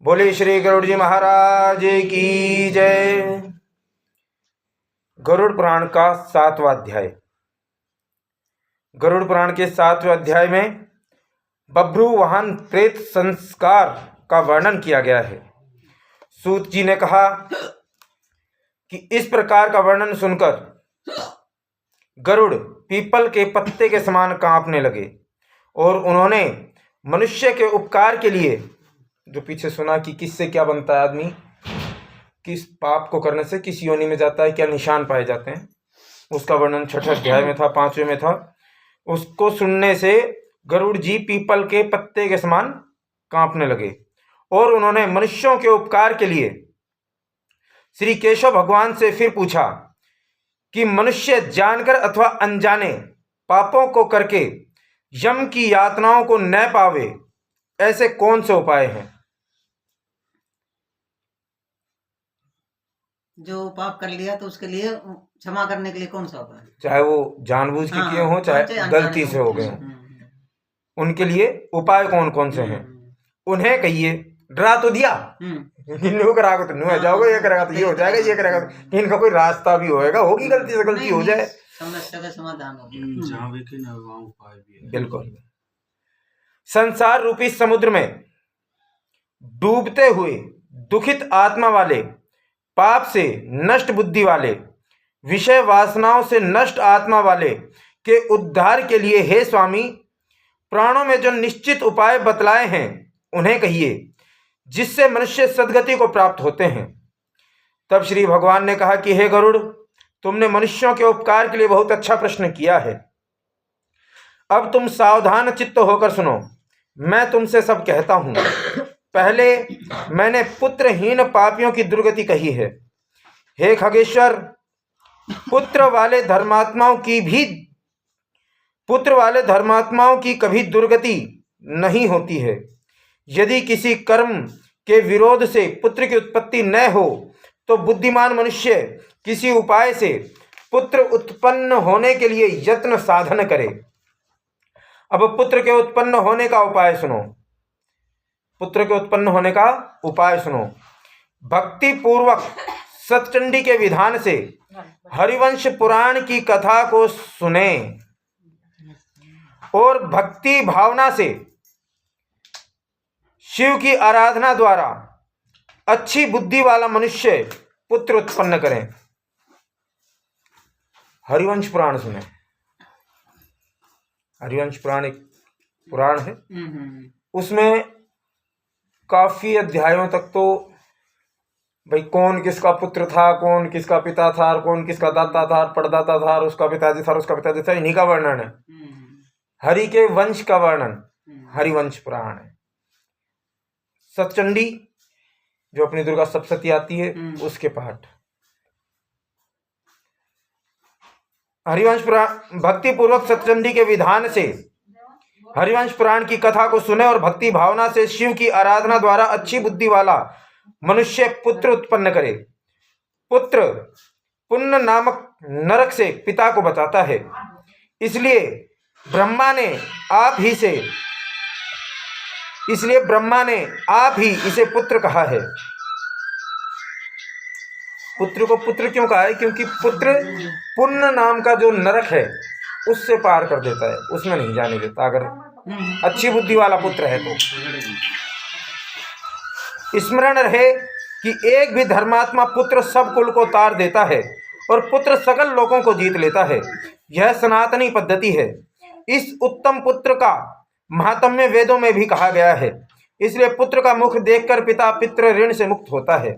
बोले श्री गरुड़ जी महाराज की जय। गरुड़ पुराण का 7वां अध्याय। गरुड़ पुराण के 7वें अध्याय में बभ्रू वाहन प्रेत संस्कार का वर्णन किया गया है। सूत जी ने कहा कि इस प्रकार का वर्णन सुनकर गरुड़ पीपल के पत्ते के समान कांपने लगे और उन्होंने मनुष्य के उपकार के लिए, जो पीछे सुना कि किससे क्या बनता है आदमी, किस पाप को करने से किस योनि में जाता है, क्या निशान पाए जाते हैं, उसका वर्णन 6ठे अध्याय में था, 5वें में था। उसको सुनने से गरुड़ जी पीपल के पत्ते के समान कांपने लगे और उन्होंने मनुष्यों के उपकार के लिए श्री केशव भगवान से फिर पूछा कि मनुष्य जानकर अथवा अनजाने पापों को करके यम की यातनाओं को न पावे, ऐसे कौन से उपाय हैं। जो पाप कर लिया तो उसके लिए क्षमा करने के लिए कौन सा उपाय, चाहे वो जानबूझ के किए हों चाहे गलती से हो गए हों, उनके लिए उपाय कौन कौन से हैं उन्हें कहिए। डरा तो दिया, इनको करा तो नहीं जाओगे, ये करेगा तो ये हो जाएगा, ये करेगा तो इनका कोई रास्ता भी होएगा, होगी गलती से गलती हो जाए, समस्या का समाधान होगा। जहाँ भी वहाँ उपाय भी है। बिल्कुल। संसार रूपी समुद्र में डूबते हुए दुखित आत्मा वाले, पाप से नष्ट बुद्धि वाले, विषय वासनाओं से नष्ट आत्मा वाले के उद्धार के लिए हे स्वामी, प्राणों में जो निश्चित उपाय बतलाए हैं उन्हें कहिए, जिससे मनुष्य सद्गति को प्राप्त होते हैं। तब श्री भगवान ने कहा कि हे गरुड़, तुमने मनुष्यों के उपकार के लिए बहुत अच्छा प्रश्न किया है। अब तुम सावधान चित्त होकर सुनो, मैं तुमसे सब कहता हूं। पहले मैंने पुत्रहीन पापियों की दुर्गति कही है। हे खगेश्वर, पुत्र वाले धर्मात्माओं की कभी दुर्गति नहीं होती है। यदि किसी कर्म के विरोध से पुत्र की उत्पत्ति न हो तो बुद्धिमान मनुष्य किसी उपाय से पुत्र उत्पन्न होने के लिए यत्न साधन करे। अब पुत्र के उत्पन्न होने का उपाय सुनो। पुत्र के उत्पन्न होने का उपाय सुनो। भक्ति पूर्वक सतचंडी के विधान से हरिवंश पुराण की कथा को सुने और भक्ति भावना से शिव की आराधना द्वारा अच्छी बुद्धि वाला मनुष्य पुत्र उत्पन्न करें। हरिवंश पुराण सुने। हरिवंश पुराण एक पुराण है, उसमें काफी अध्यायों तक तो भाई कौन किसका पुत्र था, कौन किसका पिता था, और कौन किसका दाता था, परदाता था, और उसका पिताजी था, उसका पिताजी था, इन्हीं का वर्णन है। हरि के वंश का वर्णन हरिवंश पुराण है। सतचंडी जो अपनी दुर्गा सप्तशती आती है उसके पाठ। हरिवंश पुराण भक्ति पूर्वक सतचंडी के विधान से हरिवंश पुराण की कथा को सुने और भक्ति भावना से शिव की आराधना द्वारा अच्छी बुद्धि वाला मनुष्य पुत्र उत्पन्न करे। पुत्र पुण्य नामक नरक से पिता को बचाता है, इसलिए ब्रह्मा ने आप ही इसे पुत्र कहा है। पुत्र को पुत्र क्यों कहा है? क्योंकि पुत्र पुण्य नाम का जो नरक है उससे पार कर देता है, उसमें नहीं जाने देता अगर अच्छी बुद्धि वाला पुत्र है तो। स्मरण रहे कि एक भी धर्मात्मा पुत्र सब कुल को तार देता है और पुत्र सकल लोगों को जीत लेता है। यह सनातनी पद्धति है। इस उत्तम पुत्र का महात्म्य वेदों में भी कहा गया है। इसलिए पुत्र का मुख देखकर पिता पितृ ऋण से मुक्त होता है।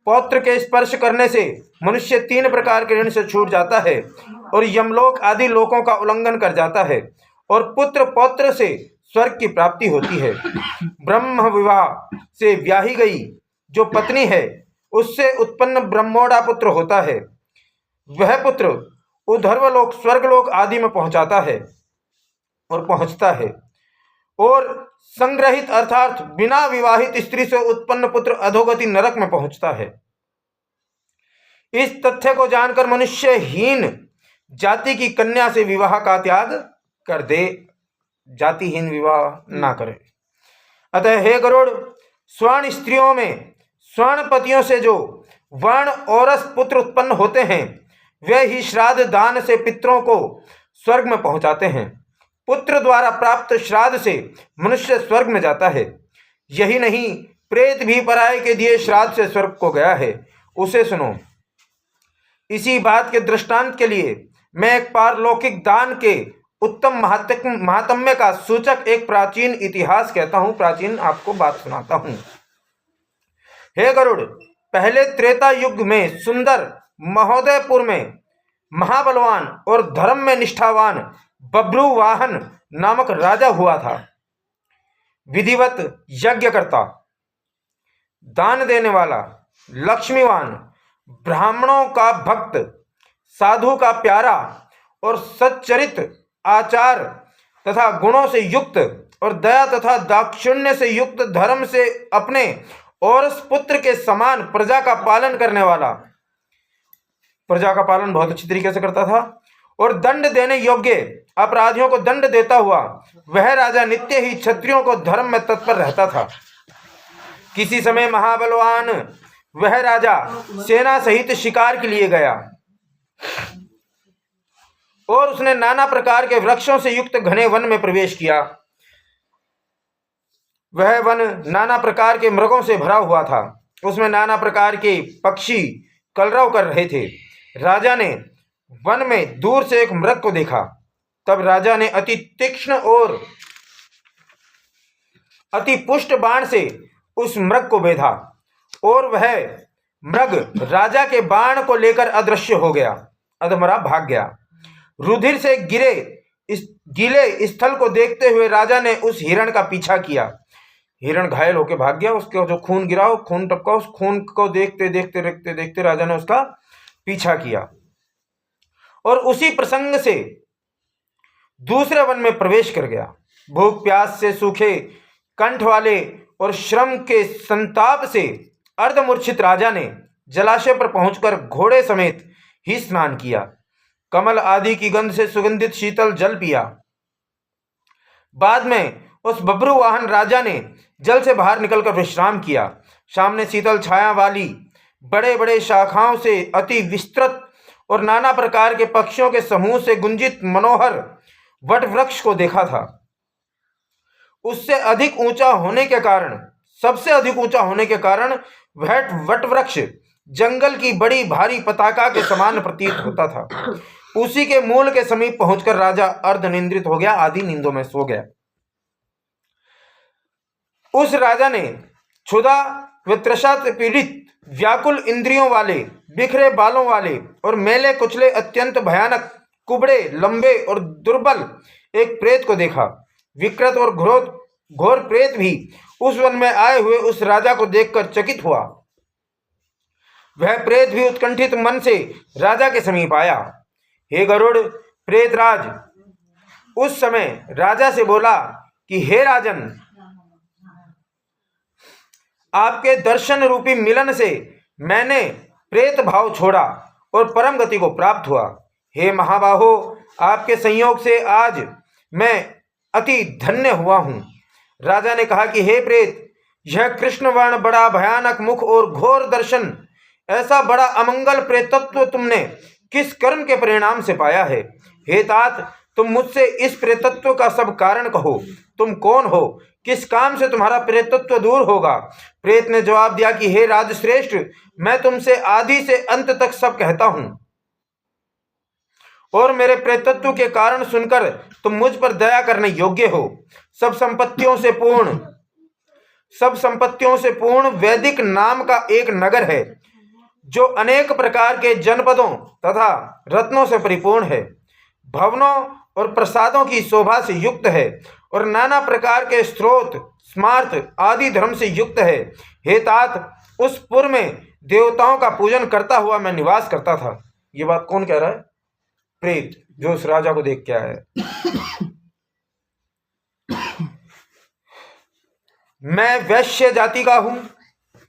पौत्र के स्पर्श करने से मनुष्य 3 प्रकार के ऋण से छूट जाता है और यमलोक आदि लोकों का उल्लंघन कर जाता है, और पुत्र पौत्र से स्वर्ग की प्राप्ति होती है। ब्रह्म विवाह से ब्याही गई जो पत्नी है उससे उत्पन्न ब्रह्मोड़ा पुत्र होता है। वह पुत्र उधर्वलोक स्वर्गलोक आदि में पहुंचता है और संग्रहित अर्थात बिना विवाहित स्त्री से उत्पन्न पुत्र अधोगति नरक में पहुंचता है। इस तथ्य को जानकर मनुष्य हीन जाति की कन्या से विवाह का त्याग कर दे, जातिहीन विवाह ना करे। अतः हे गरुड़, स्वर्ण स्त्रियों में स्वर्ण पतियों से जो वर्ण औरस पुत्र उत्पन्न होते हैं, वे ही श्राद्ध दान से पितरों को स्वर्ग में पहुंचाते हैं। पुत्र द्वारा प्राप्त श्राद्ध से मनुष्य स्वर्ग में जाता है। यही नहीं, प्रेत भी पराये के दिए श्राद्ध से स्वर्ग को गया है। उसे सुनो। इसी बात के दृष्टांत के लिए मैं एक पारलौकिक दान के उत्तम महात्म्य का सूचक एक प्राचीन इतिहास कहता हूं, प्राचीन आपको बात सुनाता हूं। हे गरुड़, पहले त्रेता युग में सुंदर महोदयपुर में महाबलवान और धर्म में निष्ठावान बभ्रुवाहन नामक राजा हुआ था। विधिवत यज्ञ करता, दान देने वाला, लक्ष्मीवान, ब्राह्मणों का भक्त, साधु का प्यारा और सच्चरित आचार तथा गुणों से युक्त और दया तथा दाक्षिण्य से युक्त, धर्म से अपने और उस पुत्र के समान प्रजा का पालन करने वाला, प्रजा का पालन बहुत अच्छी तरीके से करता था, और दंड देने योग्य अपराधियों को दंड देता हुआ वह राजा नित्य ही क्षत्रियों को धर्म में तत्पर रहता था। किसी समय महाबलवान वह राजा सेना सहित शिकार के लिए गया और उसने नाना प्रकार के वृक्षों से युक्त घने वन में प्रवेश किया। वह वन नाना प्रकार के मृगों से भरा हुआ था। उसमें नाना प्रकार के पक्षी कलरव कर रहे थे। राजा ने वन में दूर से एक मृग को देखा। तब राजा ने अति तीक्ष्ण और अति पुष्ट बाण से उस मृग को बेधा और वह मृग राजा के बाण को लेकर अदृश्य हो गया, अधमरा भाग गया। रुधिर से गीले स्थल को देखते हुए राजा ने उस हिरण का पीछा किया। हिरण घायल होकर भाग गया। उसके जो खून गिरा, वो खून टपका। उस खून को देखते देखते देखते देखते राजा ने उसका पीछा किया और उसी प्रसंग से दूसरे वन में प्रवेश कर गया। भूख प्यास से सूखे कंठ वाले और श्रम के संताप से अर्धमूर्छित राजा ने जलाशय पर पहुंचकर घोड़े समेत ही स्नान किया। कमल आदि की गंध से सुगंधित शीतल जल पिया। बाद में उस बभ्रुवाहन राजा ने जल से बाहर निकलकर विश्राम किया। सामने शीतल छाया वाली बड़े बड़े शाखाओं से अति विस्तृत और नाना प्रकार के पक्षियों के समूह से गुंजित मनोहर वट वृक्ष को देखा था। उससे अधिक ऊंचा होने के कारण, सबसे अधिक ऊंचा होने के कारण वह वट वृक्ष जंगल की बड़ी भारी पताका के समान प्रतीत होता था। उसी के मूल के समीप पहुंचकर राजा अर्धनिंद्रित हो गया, आधी नींदों में सो गया। उस राजा ने क्षुधा व तृषा से पीड़ित, व्याकुल इंद्रियों वाले, बिखरे बालों वाले और मेले कुचले अत्यंत भयानक, कुबड़े, लंबे और दुर्बल एक प्रेत को देखा। विकृत और घोर प्रेत भी उस वन में आए हुए उस राजा को देखकर चकित हुआ। वह प्रेत भी उत्कंठित मन से राजा के समीप आया। हे गरुड़, प्रेतराज उस समय राजा से बोला कि हे राजन, आपके दर्शन रूपी मिलन से मैंने प्रेत भाव छोड़ा और परम गति को प्राप्त हुआ। हे महाबाहो, आपके संयोग से आज मैं अति धन्य हुआ हूँ। राजा ने कहा कि हे प्रेत, यह कृष्ण वर्ण बड़ा भयानक मुख और घोर दर्शन, ऐसा बड़ा अमंगल प्रेतत्व तुमने किस कर्म के परिणाम से पाया है? हे तात, तुम मुझसे इस प्रेतत्व का सब कारण कहो। तुम कौन हो? किस काम से तुम्हारा प्रेतत्व दूर होगा? प्रेत ने जवाब दिया कि हे राजश्रेष्ठ, मैं तुमसे आदि से अंत तक सब कहता हूं और मेरे प्रेतत्व के कारण सुनकर तुम मुझ पर दया करने योग्य हो। सब संपत्तियों से पूर्ण वैदिक नाम का एक नगर है जो अनेक प्रकार के जनपदों तथा रत्नों से परिपूर्ण है, भवनों और प्रसादों की शोभा से युक्त है और नाना प्रकार के स्रोत, स्मार्थ आदि धर्म से युक्त है। हे तात, उस पुर में देवताओं का पूजन करता हुआ मैं निवास करता था। ये बात कौन कह रहा है? प्रेत, जो उस राजा को देख के आया है। मैं वैश्य जाति का हूं,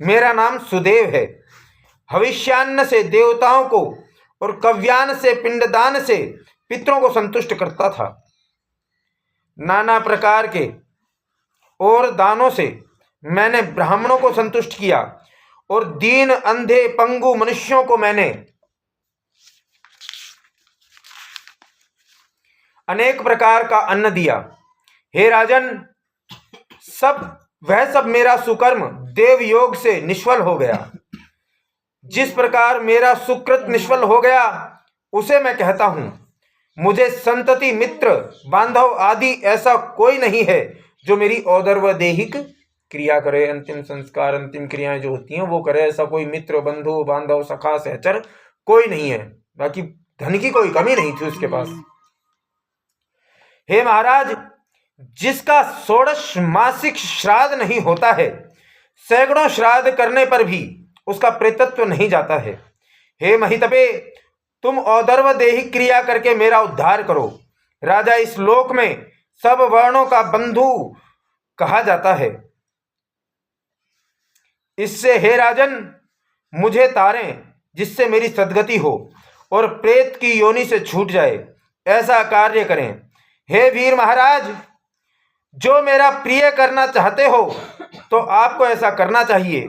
मेरा नाम सुदेव है। हविष्यान्न से देवताओं को और कव्यान से, पिंडदान से पितरों को संतुष्ट करता था। नाना प्रकार के और दानों से मैंने ब्राह्मणों को संतुष्ट किया और दीन अंधे पंगु मनुष्यों को मैंने अनेक प्रकार का अन्न दिया। हे राजन, वह सब मेरा सुकर्म देव योग से निष्फल हो गया। जिस प्रकार मेरा सुकृत निष्फल हो गया उसे मैं कहता हूं। मुझे संतति मित्र बांधव आदि ऐसा कोई नहीं है जो मेरी औदर्व देहिक क्रिया करे। अंतिम संस्कार, अंतिम क्रियाएं जो होती हैं वो करे, ऐसा कोई मित्र बंधु बांधव सखा सहचर कोई नहीं है। बाकी धन की कोई कमी नहीं थी उसके पास। हे महाराज, जिसका 16 मासिक श्राद्ध नहीं होता है, सैकड़ों श्राद्ध करने पर भी उसका प्रेतत्व नहीं जाता है। हे महितपे, तुम औदर्व देहिक क्रिया करके मेरा उद्धार करो। राजा इस लोक में सब वर्णों का बंधु कहा जाता है। इससे हे राजन मुझे तारें, जिससे मेरी सद्गति हो और प्रेत की योनि से छूट जाए, ऐसा कार्य करें। हे वीर महाराज, जो मेरा प्रिय करना चाहते हो तो आपको ऐसा करना चाहिए।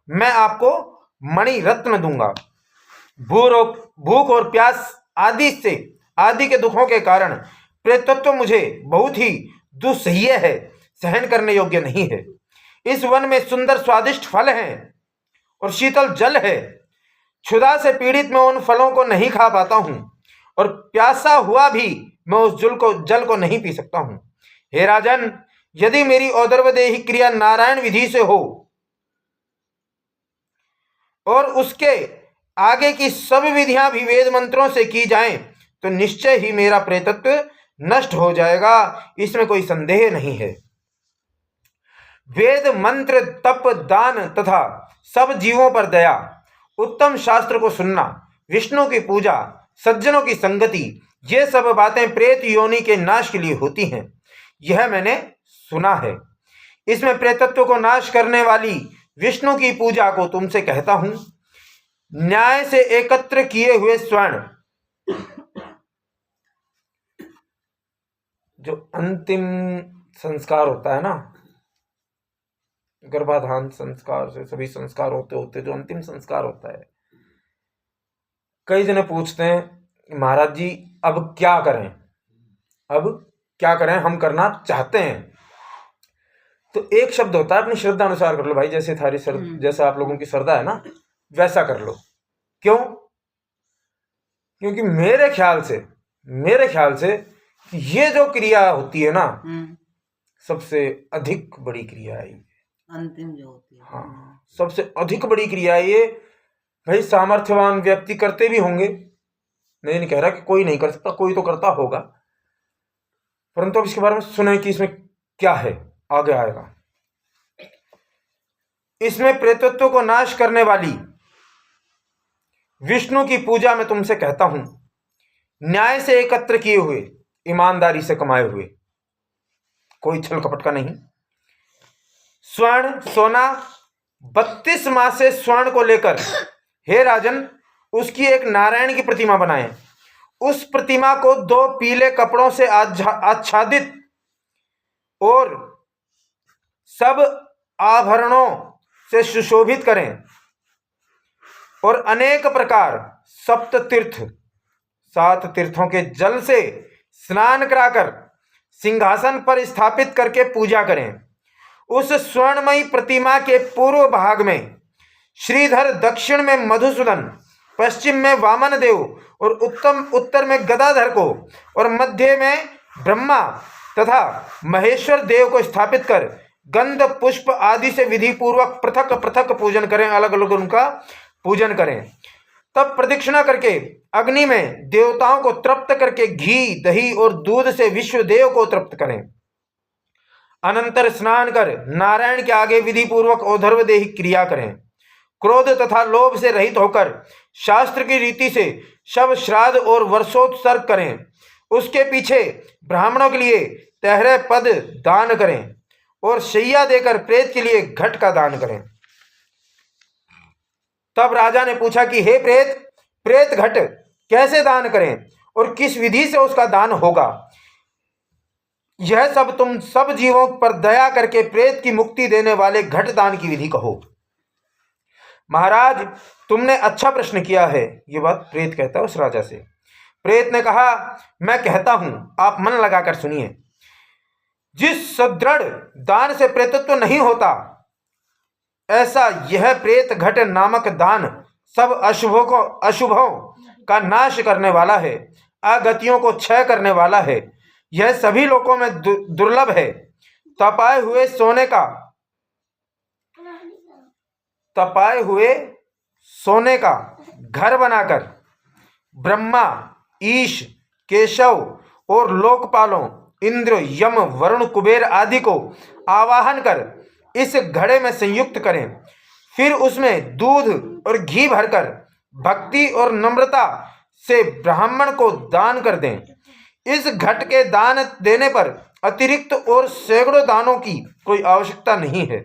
मैं आपको मणि रत्न दूंगा। भूख और प्यास आदि के दुखों के कारण प्रेतत्व मुझे बहुत ही दुस्सह्य है, सहन करने योग्य नहीं है। इस वन में सुंदर स्वादिष्ट फल हैं और शीतल जल है। क्षुधा से पीड़ित मैं उन फलों को नहीं खा पाता हूं और प्यासा हुआ भी मैं उस जल को नहीं पी सकता हूं। हे राजन, यदि मेरी औदर्व देहिक क्रिया नारायण विधि से हो और उसके आगे की सब विधियां भी वेद मंत्रों से की जाएं, तो निश्चय ही मेरा प्रेतत्व नष्ट हो जाएगा, इसमें कोई संदेह नहीं है। वेद मंत्र, तप, दान तथा सब जीवों पर दया, उत्तम शास्त्र को सुनना, विष्णु की पूजा, सज्जनों की संगति, ये सब बातें प्रेत योनि के नाश के लिए होती हैं, यह मैंने सुना है। इसमें प्रेतत्व को नाश करने वाली विष्णु की पूजा को तुमसे कहता हूं। न्याय से एकत्र किए हुए स्वर्ण, जो अंतिम संस्कार होता है ना, गर्भाधान संस्कार से सभी संस्कार होते होते जो अंतिम संस्कार होता है, कई जने पूछते हैं महाराज जी अब क्या करें, हम करना चाहते हैं। तो एक शब्द होता है, अपनी श्रद्धा अनुसार कर लो भाई, जैसे जैसा आप लोगों की श्रद्धा है ना वैसा कर लो। क्यों? क्योंकि मेरे ख्याल से ये जो क्रिया होती है ना, सबसे अधिक बड़ी क्रिया है अंतिम जो होती है। हाँ, सबसे अधिक बड़ी क्रिया है ये। भाई सामर्थ्यवान व्यक्ति करते भी होंगे, मैं नहीं कह रहा कि कोई नहीं कर सकता, कोई तो करता होगा, परंतु अब इसके बारे में सुने कि इसमें क्या है, आगे आएगा। इसमें प्रेतत्व को नाश करने वाली विष्णु की पूजा में तुमसे कहता हूं। न्याय से एकत्र किए हुए, ईमानदारी से कमाए हुए, कोई छल कपट का नहीं। स्वर्ण सोना 32 माह से स्वर्ण को लेकर हे राजन उसकी एक नारायण की प्रतिमा बनाएं। उस प्रतिमा को 2 पीले कपड़ों से आच्छादित और सब आभरणों से सुशोभित करें और अनेक प्रकार 7 तीर्थों के जल से स्नान कराकर सिंहासन पर स्थापित करके पूजा करें। उस स्वर्णमयी प्रतिमा के पूर्व भाग में श्रीधर, दक्षिण में मधुसूदन, पश्चिम में वामन देव और उत्तर में गदाधर को और मध्य में ब्रह्मा तथा महेश्वर देव को स्थापित कर गंध पुष्प आदि से विधि पूर्वक पृथक पृथक पूजन करें, अलग अलग उनका पूजन करें। तब प्रदक्षिणा करके अग्नि में देवताओं को तृप्त करके घी, दही और दूध से विश्व देव को तृप्त करें। अनंतर स्नान कर नारायण के आगे विधि पूर्वक औधर्व देहिक क्रिया करें। क्रोध तथा लोभ से रहित होकर शास्त्र की रीति से शव श्राद्ध और वर्षोत्सर्ग करें। उसके पीछे ब्राह्मणों के लिए तहरे पद दान करें और शैया देकर प्रेत के लिए घट का दान करें। तब राजा ने पूछा कि हे प्रेत घट कैसे दान करें और किस विधि से उसका दान होगा? यह सब तुम सब जीवों पर दया करके प्रेत की मुक्ति देने वाले घट दान की विधि कहो। महाराज, तुमने अच्छा प्रश्न किया है। ये बात प्रेत कहता है उस राजा से। प्रेत ने कहा, मैं कहता हूं, आप मन लगाकर सुनिए। जिस सुदृढ़ दान से प्रेतत्व नहीं होता, ऐसा यह प्रेत घट नामक दान सब अशुभों का नाश करने वाला है, अगतियों को क्षय करने वाला है। यह सभी लोकों में दुर्लभ है। तपाए हुए सोने का घर बनाकर ब्रह्मा, ईश, केशव और लोकपालों इंद्र, यम, वरुण, कुबेर आदि को आवाहन कर इस घड़े में संयुक्त करें। फिर उसमें दूध और घी भरकर भक्ति और नम्रता से ब्राह्मण को दान कर दें। इस घट के दान देने पर अतिरिक्त और सैकड़ों दानों की कोई आवश्यकता नहीं है।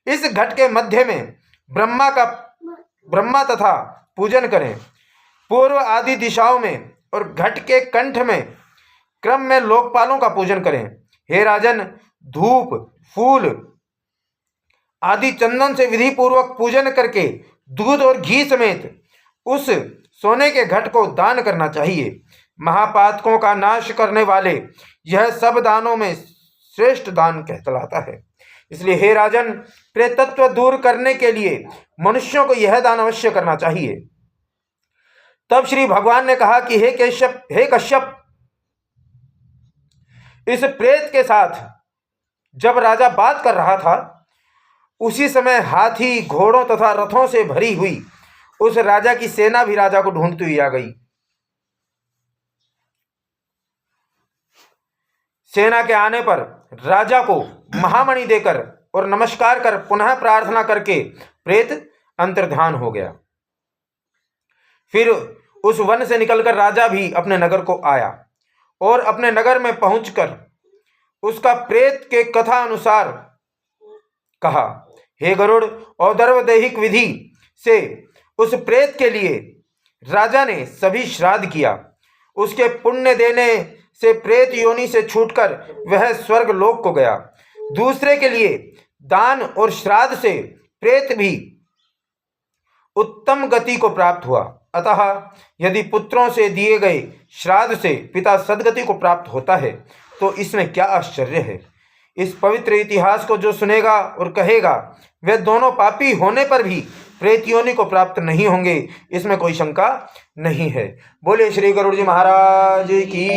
इस घट के मध्य में ब्रह्मा तथा पूजन करें, पूर्व आदि दिशाओं में, और घट के कंठ में क्रम में लोकपालों का पूजन करें। हे राजन, धूप, फूल आदि चंदन से विधि पूर्वक पूजन करके दूध और घी समेत उस सोने के घट को दान करना चाहिए। महापातकों का नाश करने वाले यह सब दानों में श्रेष्ठ दान कहलाता है। इसलिए हे राजन, प्रेतत्व दूर करने के लिए मनुष्यों को यह दान अवश्य करना चाहिए। तब श्री भगवान ने कहा कि हे कश्यप, इस प्रेत के साथ जब राजा बात कर रहा था, उसी समय हाथी, घोड़ों तथा रथों से भरी हुई उस राजा की सेना भी राजा को ढूंढती हुई आ गई। सेना के आने पर राजा को महामणि देकर और नमस्कार कर पुनः प्रार्थना करके प्रेत अंतर्ध्यान हो गया। फिर उस वन से निकलकर राजा भी अपने नगर को आया और अपने नगर में पहुंचकर उसका प्रेत के कथा अनुसार कहा। हे गरुड़, औदर्वदैहिक विधि से उस प्रेत के लिए राजा ने सभी श्राद्ध किया। उसके पुण्य देने से प्रेत योनि से छूटकर वह स्वर्ग लोक को गया। दूसरे के लिए दान और श्राद्ध से प्रेत भी उत्तम गति को प्राप्त हुआ। अतः यदि पुत्रों से दिए गए श्राद्ध से पिता सद्गति को प्राप्त होता है, तो इसमें क्या आश्चर्य है। इस पवित्र इतिहास को जो सुनेगा और कहेगा, वे दोनों पापी होने पर भी प्रेत योनि को प्राप्त नहीं होंगे, इसमें कोई शंका नहीं है। बोले श्री गरुड़ जी महाराज की।